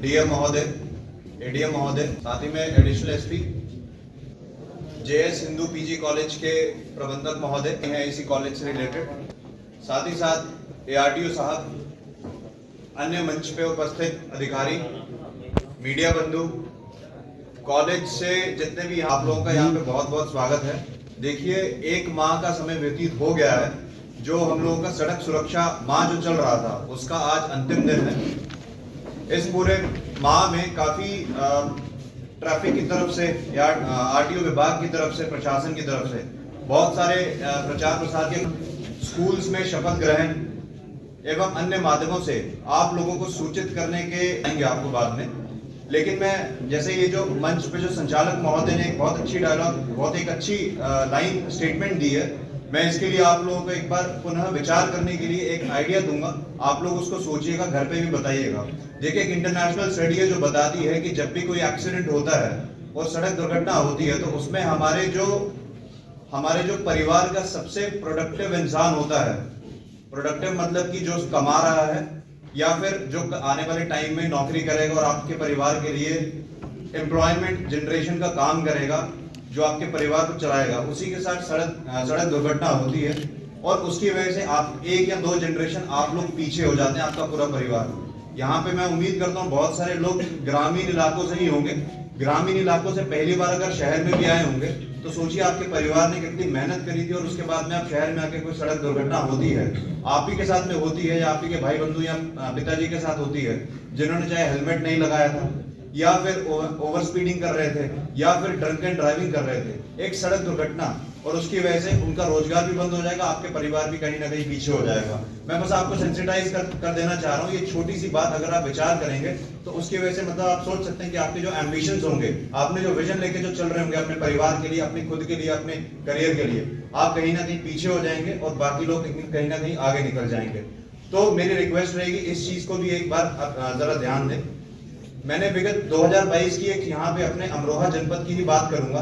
DM महोदय, ADM महोदय, साथ ही में additional SP, JS Hindu PG college के प्रबंधक महोदय हैं इसी कॉलेज से रिलेटेड, साथ ही साथ एआरटीओ साहब, अन्य मंच पे उपस्थित अधिकारी, मीडिया बंधु, कॉलेज से जितने भी आप लोगों का यहाँ पे बहुत बहुत स्वागत है। देखिए, 1 माह का समय व्यतीत हो गया है। जो हम लोगों का सड़क सुरक्षा माह जो चल रहा था उसका आज अंतिम दिन है। इस पूरे माह में काफी ट्रैफिक की तरफ से या आरटीओ विभाग की तरफ से, प्रशासन की तरफ से बहुत सारे प्रचार प्रसार के स्कूल्स में शपथ ग्रहण एवं अन्य माध्यमों से आप लोगों को सूचित करने के आएंगे आपको बाद में। लेकिन मैं जैसे ये जो मंच पे जो संचालक महोदय ने एक बहुत अच्छी डायलॉग, बहुत एक अच्छी लाइन स्टेटमेंट दी है, मैं इसके लिए आप लोगों को एक बार पुनः विचार करने के लिए एक आइडिया दूंगा। आप लोग उसको सोचिएगा, घर पे भी बताइएगा। देखिए, एक इंटरनेशनल स्टडी है जो बताती है कि जब भी कोई एक्सीडेंट होता है और सड़क दुर्घटना होती है तो उसमें हमारे जो परिवार का सबसे प्रोडक्टिव इंसान होता है, प्रोडक्टिव मतलब कि जो कमा रहा है या फिर जो आने वाले टाइम में नौकरी करेगा और आपके परिवार के लिए एम्प्लॉयमेंट जनरेशन का काम करेगा, जो आपके परिवार को चलाएगा, उसी के साथ सड़क दुर्घटना होती है और उसकी वजह से आप 1 या 2 जनरेशन आप लोग पीछे हो जाते हैं, आपका पूरा परिवार। यहाँ पे मैं उम्मीद करता हूँ बहुत सारे लोग ग्रामीण इलाकों से ही होंगे। ग्रामीण इलाकों से पहली बार अगर शहर में भी आए होंगे तो सोचिए आपके परिवार ने कितनी मेहनत करी थी और उसके बाद में आप शहर में आके कोई सड़क दुर्घटना होती है, आप ही के साथ में होती है या आप ही के भाई बंधु या पिताजी के साथ होती है, जिन्होंने चाहे हेलमेट नहीं लगाया था या फिर ओवर स्पीडिंग कर रहे थे या फिर ड्रंक एंड ड्राइविंग कर रहे थे, एक सड़क दुर्घटना और उसकी वजह से उनका रोजगार भी बंद हो जाएगा, आपके परिवार भी कहीं ना कहीं पीछे हो जाएगा। मैं बस आपको सेंसिटाइज कर देना चाह रहा हूँ। ये छोटी सी बात अगर आप विचार करेंगे तो उसकी वजह से मतलब आप सोच सकते हैं कि आपके जो एम्बिशंस होंगे, आपने जो विजन लेके जो चल रहे होंगे अपने परिवार के लिए, अपने खुद के लिए, अपने करियर के लिए, आप कहीं ना कहीं पीछे हो जाएंगे और बाकी लोग कहीं ना कहीं आगे निकल जाएंगे। तो मेरी रिक्वेस्ट रहेगी इस चीज को भी एक बार जरा ध्यान दें। मैंने विगत 2022 की एक यहाँ पे अपने अमरोहा जनपद की ही बात करूंगा।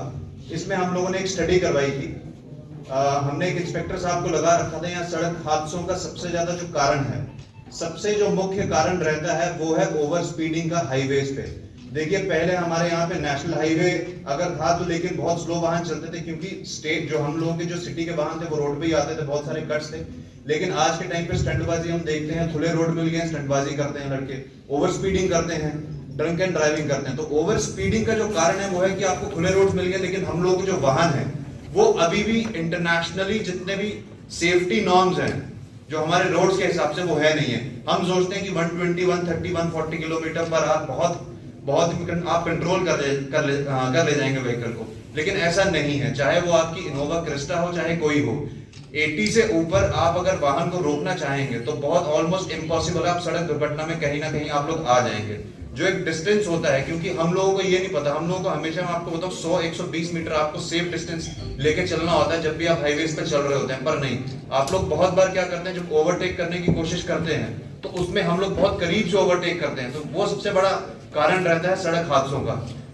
इसमें हम लोगों ने एक स्टडी करवाई थी। हमने एक इंस्पेक्टर साहब को लगा रखा था, यहाँ सड़क हादसों का सबसे ज्यादा जो कारण है, सबसे जो मुख्य कारण रहता है वो है ओवर स्पीडिंग का हाईवेज पे। देखिए, पहले हमारे यहाँ पे नेशनल हाईवे अगर था तो लेकिन बहुत स्लो वाहन चलते थे, क्योंकि स्टेट जो हम लोगों के जो सिटी के वाहन थे वो रोड पे ही आते थे, बहुत सारे कट्स थे। लेकिन आज के टाइम पे स्टंटबाजी हम देखते हैं, खुले रोड मिल गए, स्टंटबाजी करते हैं लड़के, ओवर स्पीडिंग करते हैं, ड्रंक एंड ड्राइविंग करते हैं। तो ओवर स्पीडिंग का जो कारण है वो है कि आपको खुले रोड मिल गए, लेकिन हम लोगों के जो वाहन है वो अभी भी इंटरनेशनली जितने भी सेफ्टी नॉर्म्स हैं जो हमारे रोड्स के हिसाब से वो है नहीं है। हम सोचते हैं कि 120, 130, 140 किलोमीटर पर बहुत आप कंट्रोल कर ले जाएंगे व्हीकल को, लेकिन ऐसा नहीं है। चाहे वो आपकी इनोवा क्रिस्टा हो, चाहे कोई हो, 80 से ऊपर आप अगर वाहन को रोकना चाहेंगे तो बहुत ऑलमोस्ट इम्पॉसिबल, आप सड़क दुर्घटना में कहीं ना कहीं आप लोग आ जाएंगे। जो एक डिस्टेंस होता है, क्योंकि हम लोगों को ये नहीं पता, हम लोगों को हमेशा, मैं आपको बताऊं, 100-120 मीटर आपको सेफ डिस्टेंस लेके चलना होता है जब भी आप हाईवेज पे चल रहे होते हैं। पर नहीं, आप लोग बहुत बार क्या करते हैं, जब ओवरटेक करने की कोशिश करते हैं तो उसमें हम लोग बहुत करीब से ओवरटेक करते हैं, तो वो सबसे बड़ा कारण रहता है सड़क हादसों का।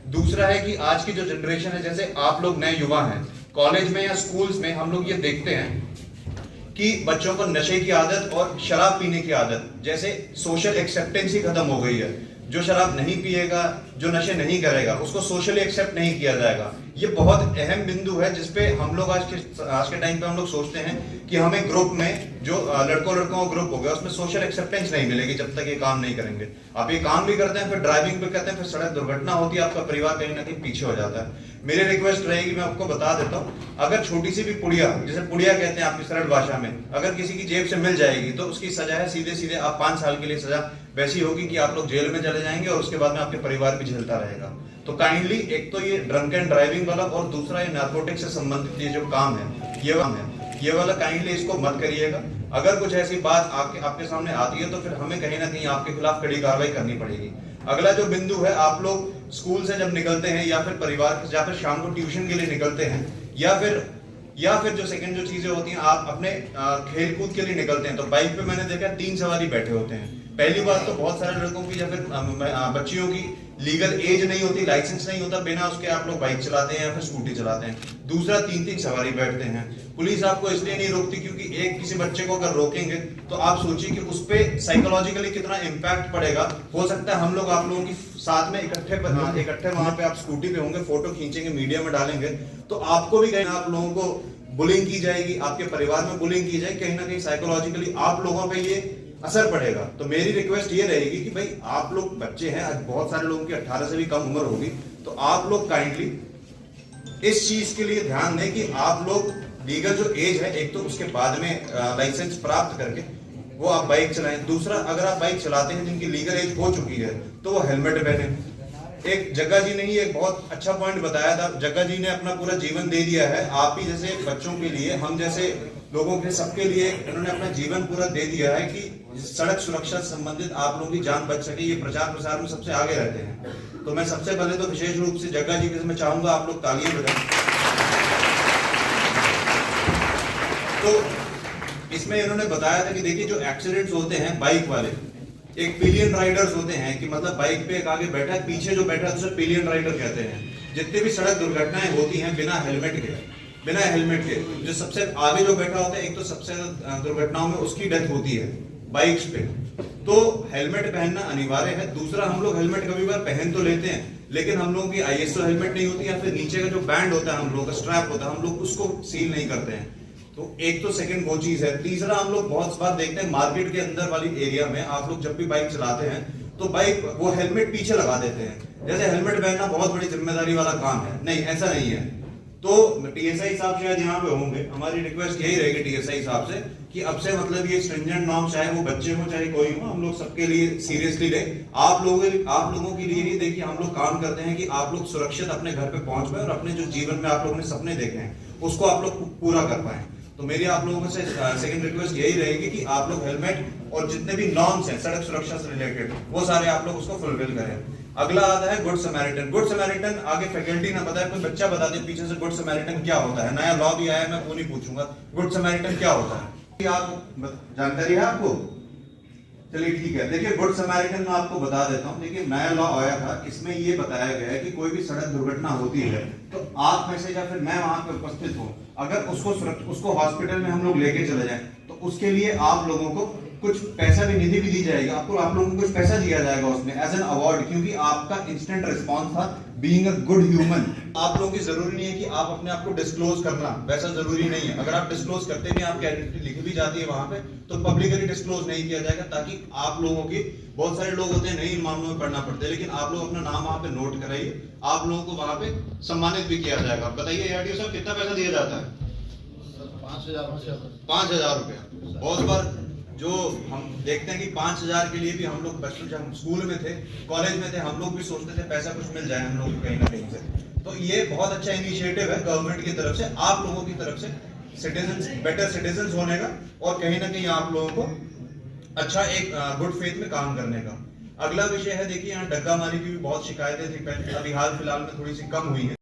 दूसरा है कि आज की जो जनरेशन है, जैसे आप लोग नए युवा हैं, कॉलेज में या स्कूल्स में हम लोग ये देखते हैं कि बच्चों को नशे की आदत और शराब पीने की आदत, जैसे सोशल एक्सेप्टेंस ही खत्म हो गई है। जो शराब नहीं पिएगा, जो नशे नहीं करेगा, उसको सोशली एक्सेप्ट नहीं किया जाएगा। ये बहुत अहम बिंदु है जिसपे हम लोग आज के टाइम पे हम लोग सोचते हैं कि हमें ग्रुप में जो लड़कों का ग्रुप हो गया उसमें सोशल एक्सेप्टेंस नहीं मिलेगी जब तक ये काम नहीं करेंगे। आप ये काम भी करते हैं, फिर ड्राइविंग भी करते हैं, फिर सड़क दुर्घटना होती है, आपका परिवार कहीं ना कहीं पीछे हो जाता है। मेरी रिक्वेस्ट रहेगी, मैं आपको बता देता हूँ, अगर छोटी सी भी पुड़िया, जिसे पुड़िया कहते हैं आपकी सरल भाषा में, अगर किसी की जेब से मिल जाएगी तो उसकी सजा है सीधे आप 5 साल के लिए सजा वैसी होगी कि आप लोग जेल में चले जाएंगे और उसके बाद में आपके परिवार भी झेलता रहेगा। तो काइंडली, एक तो ये ड्रंक एंड ड्राइविंग वाला और दूसरा ये नार्कोटिक्स से संबंधित ये जो काम है, ये वाला काइंडली इसको मत करिएगा। अगर कुछ ऐसी बात आपके सामने आती है तो फिर हमें कहीं ना कहीं आपके खिलाफ कड़ी कार्रवाई करनी पड़ेगी। अगला जो बिंदु है, आप लोग स्कूल से जब निकलते हैं या फिर परिवार या फिर शाम को ट्यूशन के लिए निकलते हैं या फिर जो सेकंड जो चीजें होती हैं, आप अपने खेल कूद के लिए निकलते हैं, तो बाइक पे मैंने देखा 3 सवारी बैठे होते हैं। पहली बात तो बहुत सारे लड़कों की या फिर बच्चियों की लीगल एज नहीं होती, लाइसेंस नहीं होता, बिना उसके आप लोग बाइक चलाते हैं या फिर स्कूटी चलाते हैं। दूसरा 3-3 सवारी बैठते हैं। पुलिस आपको इसलिए नहीं रोकती क्योंकि एक किसी बच्चे को अगर रोकेंगे तो आप सोचिए कि उस पर साइकोलॉजिकली कितना इम्पैक्ट पड़ेगा। हो सकता है हम लोग आप लोगों की साथ में इकट्ठे वहां पे आप स्कूटी पे होंगे, फोटो खींचेंगे, मीडिया में डालेंगे, तो आपको भी कहीं आप लोगों को बुलिंग की जाएगी, आपके परिवार में बुलिंग की जाएगी, कहीं ना कहीं साइकोलॉजिकली आप लोगों पे ये असर पड़ेगा। तो मेरी रिक्वेस्ट ये रहेगी कि भाई आप लोग बच्चे हैं, आज बहुत सारे लोगों की 18 से भी कम उम्र होगी, तो आप लोग काइंडली इस चीज के लिए ध्यान दें कि आप लोग लीगल जो एज है, एक तो उसके बाद में लाइसेंस प्राप्त करके वो आप बाइक चलाएं। दूसरा, अगर आप बाइक चलाते हैं जिनकी लीगल एज हो चुकी है तो वो हेलमेट पहने। एक जग्गा जी ने ही एक बहुत अच्छा पॉइंट बताया था, जग्गा जी ने अपना पूरा जीवन दे दिया है आप ही जैसे बच्चों के लिए, हम जैसे लोगों के सबके लिए इन्होंने अपना जीवन पूरा दे दिया है कि सड़क सुरक्षा से संबंधित आप लोगों की जान बच सके। ये प्रचार प्रसार में सबसे आगे रहते हैं। तो मैं सबसे पहले तो विशेष रूप से जग्गा जी के मैं चाहूंगा आप लोग तालियां बजाएं। तो इसमें इन्होंने बताया था कि देखिए जो एक्सीडेंट्स होते हैं बाइक वाले, एक पिलियन राइडर्स होते हैं कि मतलब बाइक पे एक आगे बैठा है, पीछे जो बैठा है उसे पिलियन राइडर कहते हैं। जितने भी सड़क दुर्घटनाएं होती हैं बिना हेलमेट के, जो सबसे आगे जो बैठा होता है, एक तो सबसे ज्यादा दुर्घटनाओं में उसकी डेथ होती है बाइक्स पे। तो हेलमेट पहनना अनिवार्य है। दूसरा, हम लोग हेलमेट कभी बार पहन तो लेते हैं लेकिन हम लोगों की ISO हेलमेट नहीं होती, या फिर नीचे का जो बैंड होता है, हम लोगों का स्ट्रैप होता है, हम लोग उसको सील नहीं करते हैं। तो एक तो सेकंड वो चीज है। तीसरा, हम लोग बहुत बार देखते हैं मार्केट के अंदर वाली एरिया में आप लोग जब भी बाइक चलाते हैं तो बाइक वो हेलमेट पीछे लगा देते हैं, जैसे हेलमेट पहनना बहुत बड़ी जिम्मेदारी वाला काम है। नहीं, ऐसा नहीं है। तो TSI साहब शायद यहाँ पे होंगे, हमारी रिक्वेस्ट यही रहेगी TSI साहब से कि अब से मतलब ये स्ट्रिंजेंट नॉर्म, चाहे वो बच्चे हो चाहे कोई हो, हम लोग सबके लिए सीरियसली ले। आप लोगों के लिए ही देखिए हम लोग काम करते हैं कि आप लोग सुरक्षित अपने घर पे पहुंच पाए और अपने जो जीवन में आप लोगों ने सपने देखे हैं उसको आप लोग पूरा कर पाए। तो मेरी आप लोगों से सेकंड रिक्वेस्ट यही रहेगी कि आप लोग हेलमेट और जितने भी नॉर्म्स हैं सड़क सुरक्षा से रिलेटेड वो सारे आप लोग उसको फुलफिल करें। अगला आता है गुड समैरिटन। गुड समैरिटन आगे फैकल्टी ना बताए, कोई बच्चा बता दे पीछे से गुड समैरिटन क्या होता है। नया लॉ भी आया, मैं वो नहीं पूछूंगा गुड समैरिटन क्या होता है, आप जानकारी है आपको? चलिए ठीक है। देखिए गुड समैरिटन में आपको बता देता हूँ। देखिए नया लॉ आया था, इसमें ये बताया गया है कि कोई भी सड़क दुर्घटना होती है तो आप में से या फिर मैं वहां पे उपस्थित हूँ, अगर उसको हॉस्पिटल में हम लोग लेके चले जाएं तो उसके लिए आप लोगों को कुछ पैसा भी, निधि भी दी जाएगी आपको, आप लोगों को कुछ पैसा दिया जाएगा उसमें एज एन अवार्ड, क्योंकि आपका इंस्टेंट रिस्पॉन्स था बीइंग अ गुड ह्यूमन। आप लोगों की जरूरी नहीं है कि आप अपने आप को डिस्क्लोज करना, वैसा जरूरी नहीं है। अगर आप डिस्क्लोज करते भी, आपकी आइडेंटिटी लिखी भी जाती है वहां पे, तो पब्लिकली डिस्क्लोज नहीं किया जाएगा, ताकि आप लोगों की, बहुत सारे लोग होते हैं नहीं इन मामलों में पढ़ना पड़ता है, लेकिन आप लोग अपना नाम वहां पे नोट कराइए, आप लोगों को वहां पे सम्मानित भी किया जाएगा। बताइए ARTO साहब कितना पैसा दिया जाता है? 5,000 रुपया। बहुत बार जो हम देखते हैं कि 5,000 के लिए भी हम लोग बचपन जब हम स्कूल में थे, कॉलेज में थे, हम लोग भी सोचते थे पैसा कुछ मिल जाए हम लोग को कहीं ना कहीं से। तो ये बहुत अच्छा इनिशिएटिव है गवर्नमेंट की तरफ से, आप लोगों की तरफ से सिटीजन्स, बेटर सिटीजन्स होने का, और कहीं ना कहीं आप लोगों को अच्छा एक गुड फेथ में काम करने का। अगला विषय है, देखिए यहाँ डग्गा मारी की भी बहुत शिकायतें थी पहले, अभी हाल फिलहाल में थोड़ी सी कम हुई है।